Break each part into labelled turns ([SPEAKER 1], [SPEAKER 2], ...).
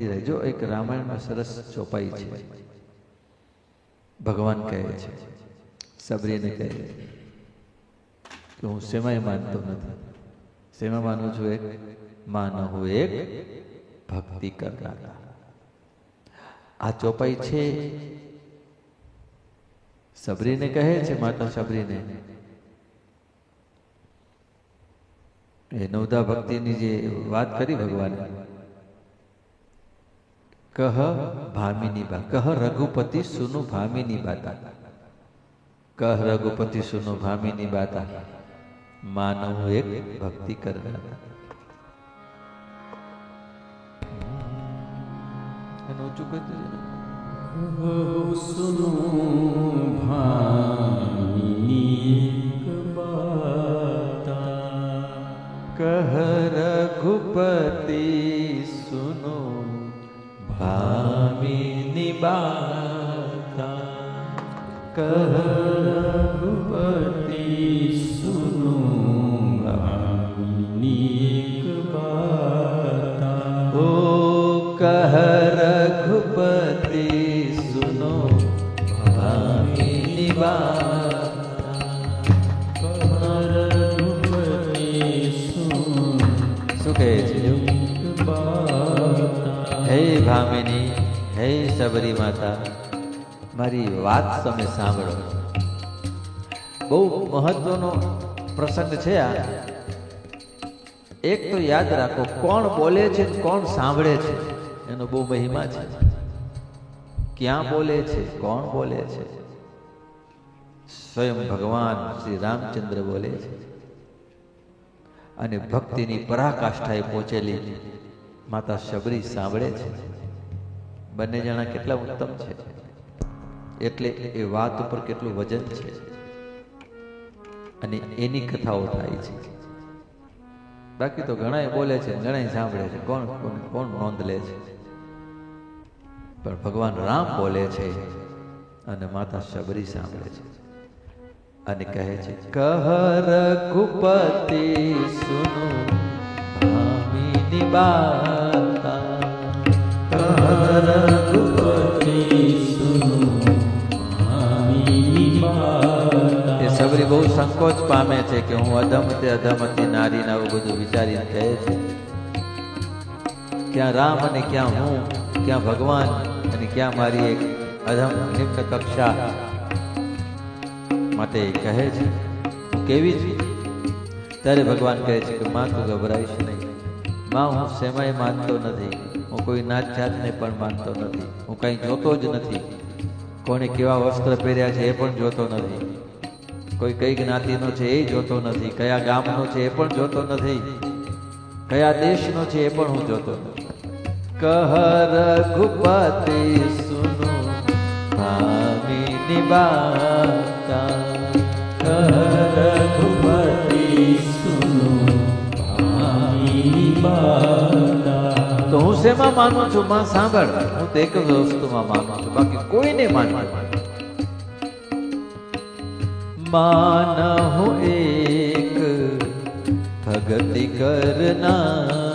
[SPEAKER 1] રહેજો. એક રામાયણમાં સરસ ચોપાઈ છે. ભગવાન કહે છે, સબરીને કહે કે હું શેમાંય માનતો નથી. શેમાં માનું છું? એક માનો હું એક ભક્તિ કરનારા. આ ચોપાઈ છે. સબરીને કહે છે, માતા સબરીને, એ નવદા ભક્તિની જે વાત કરી ભગવાને, કહ ભામિની બા, કહ રઘુપતિ સુનો ભામિની બાતા, કહ રઘુપતિ સુનો ભામિની બાતા, માનવ એક ભક્તિ કરનારા. એનું ઊંચું કરી
[SPEAKER 2] સુનો ભામિની બાતા,
[SPEAKER 1] કહ રઘુપતિ સુનો ભામિની બાતા, કહ
[SPEAKER 2] રઘુપતિ સુનો ભામિની બાતા,
[SPEAKER 1] ઓ કહ રઘુપતિ સુનો ભામિની બાતા,
[SPEAKER 2] કહ રઘુપતિ સુનો
[SPEAKER 1] શું કહે છે?
[SPEAKER 2] બાતા.
[SPEAKER 1] હે ભામિની, હે સબરી માતા, મારી વાત તમે સાંભળો. બહુ મહત્વનો પ્રસંગ છે આ. એક તો યાદ રાખો, કોણ બોલે છે કોણ સાંભળે છે એનો બહુ મહિમા છે. ક્યાં બોલે છે, કોણ બોલે છે? સ્વયં ભગવાન શ્રી રામચંદ્ર બોલે છે. અને ભક્તિની પરાકાષ્ઠાએ પહોંચેલી માતા સબરી સાંભળે છે. બંને જણા કેટલા ઉત્તમ છે, એટલે એ વાત ઉપર કેટલું વજન છે. અને એની કથાઓ થાય છે. બાકી તો ઘણા બોલે છે, ઘણા સાંભળે છે, કોણ કોણ નોંધ લે છે? પણ ભગવાન રામ બોલે છે અને માતા સબરી સાંભળે છે. અને કહે છે, કહ રઘુપતિ સુનો ભામિની બાતા,
[SPEAKER 2] કહ રઘુપતિ સુનો ભામિની બાતા.
[SPEAKER 1] એ સબરી બહુ સંકોચ પામે છે કે હું અધમ તે અધમતી નારીને આવું બધું વિચારીને કહે છે. ક્યાં રામ અને ક્યાં હું, ક્યાં ભગવાન અને ક્યાં મારી એક અધમ નિમ્ન કક્ષા. માટે કહે છે હું કેવી છું. ત્યારે ભગવાન કહે છે કે માં તું ગભરાઈશ નહીં. માં હું શેમાંય માનતો નથી. હું કોઈ નાત જાતને પણ માનતો નથી. હું કંઈ જોતો જ નથી. કોને કેવા વસ્ત્ર પહેર્યા છે એ પણ જોતો નથી. કોઈ કઈ જ્ઞાતિનો છે એ જોતો નથી. કયા ગામનો છે એ પણ જોતો નથી. કયા દેશનો છે એ પણ હું જોતો નથી. કહ રઘુપતિ સુનો ભામિની બાતા,
[SPEAKER 2] કહ રઘુપતિ સુનો ભામિની બાતા.
[SPEAKER 1] તો હું શેમાં માનું છું? માં સાંભળ, હું તો એક જ વસ્તુમાં માનું છું, બાકી કોઈને માનવા. માન હું એક ભગતિ કરનાતા,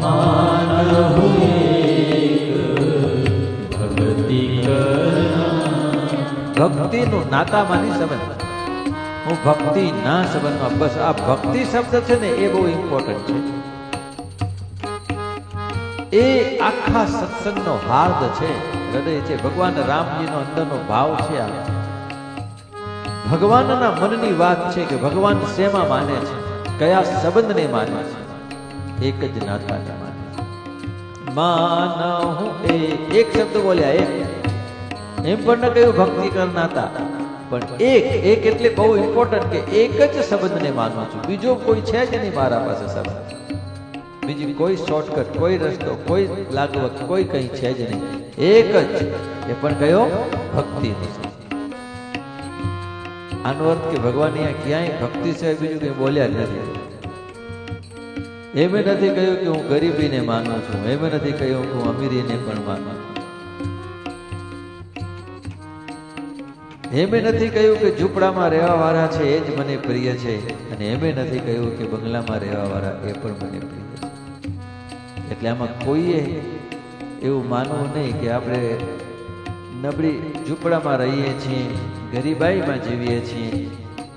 [SPEAKER 2] માન હું એક ભક્તિ કરનારા.
[SPEAKER 1] ભક્તિનું નાતા માની સંબંધ. હું ભક્તિ ના સંબંધમાં. બસ આ ભક્તિ શબ્દ છે ને એ બહુ ઇમ્પોર્ટન્ટ છે. એ આખા સત્સંગનો હાર્દ છે, હૃદય છે. ભગવાન રામજીનો અંદરનો ભાવ છે. આ ભગવાનના મનની વાત છે કે ભગવાન શેમાં માને છે, કયા સંબંધને માને છે. એક જ નાતાને માને છે. માન હું એક શબ્દ બોલ્યા, એક. એમ પણ ન કહ્યું ભક્તિ કરનાતા, પણ એક એટલે બહુ ઇમ્પોર્ટન્ટ કે એક જ સંબંધને માનું છું. બીજો કોઈ છે જ નહીં મારા પાસે સંબંધ. બીજી કોઈ શોર્ટકટ, કોઈ રસ્તો, કોઈ લાગવત, કોઈ કંઈ છે જ નહીં. એક જ. એ પણ કયો? ભક્તિનો છે. આનો અર્થ કે ભગવાન અહીંયા ક્યાંય ભક્તિ સિવાય બીજું કંઈ બોલ્યા જ નથી. એમ નથી કહ્યું કે હું ગરીબીને માનું છું. એમ નથી કહ્યું કે હું અમીરીને પણ માનું છું. એમ નથી કહ્યું કે ઝૂંપડામાં રહેવા વાળા છે એ જ મને પ્રિય છે, અને એમ નથી કહ્યું કે બંગલામાં રહેવા વાળા એ પણ મને પ્રિય છે. એટલે આમાં કોઈએ એવું માનવું નહીં કે આપણે નબળી ઝૂંપડામાં રહીએ છીએ, ગરીબાઈમાં જીવીએ છીએ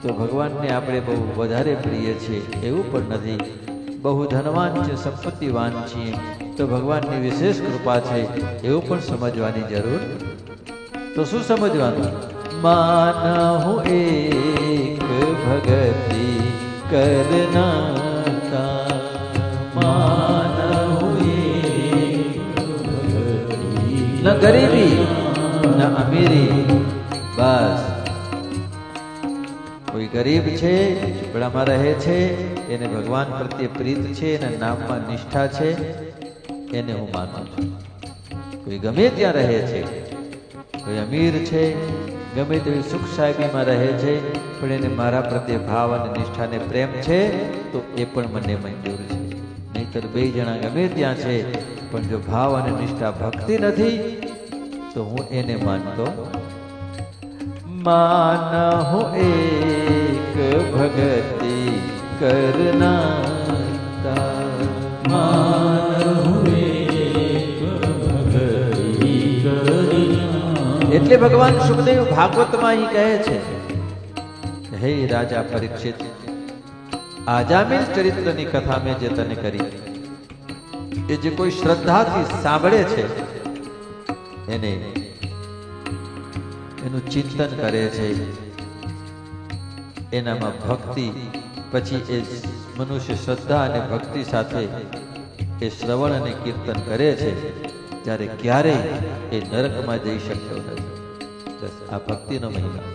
[SPEAKER 1] તો ભગવાનને આપણે બહુ વધારે પ્રિય છે, એવું પણ નથી. બહુ ધનવાન છે, સંપત્તિવાન છીએ તો ભગવાનની વિશેષ કૃપા છે, એવું પણ સમજવાની જરૂર. તો શું સમજવાનું? માનહું એક ભગતિ કરનાતા,
[SPEAKER 2] માનહું એક ભગતિ
[SPEAKER 1] ન ગરીબી ન અમીરી. બસ કોઈ ગરીબ છે, ઝૂંપડામાં રહે છે, એને ભગવાન પ્રત્યે પ્રીત છે, એના નામમાં નિષ્ઠા છે, એને હું માનું છું. કોઈ ગમે ત્યાં રહે છે, કોઈ અમીર છે, ગમે તેવી સુખ સાહેબીમાં રહે છે, પણ એને મારા પ્રત્યે ભાવ અને નિષ્ઠાને પ્રેમ છે તો એ પણ મને મંજૂર છે. નહીતર બે જણા ગમે ત્યાં છે પણ જો ભાવ અને નિષ્ઠા ભક્તિ નથી તો હું એને માનતો. માનહું એક ભગતિ કરનાતા,
[SPEAKER 2] માનહું એક ભગતિ કરનાતા.
[SPEAKER 1] એટલે ભગવાન સુખદેવ ભાગવતમાં અહીં કહે છે, હે રાજા પરીક્ષિત, આજામિલ ચરિત્રની કથા મેં જે તને કરી એ જે કોઈ શ્રદ્ધાથી સાંભળે છે એને એનું ચિંતન કરે છે, એનામાં ભક્તિ, પછી એ મનુષ્ય શ્રદ્ધા અને ભક્તિ સાથે એ શ્રવણ અને કીર્તન કરે છે ત્યારે ક્યારેય એ નરકમાં જઈ શકતો નથી. બસ આ ભક્તિનો મહિમા.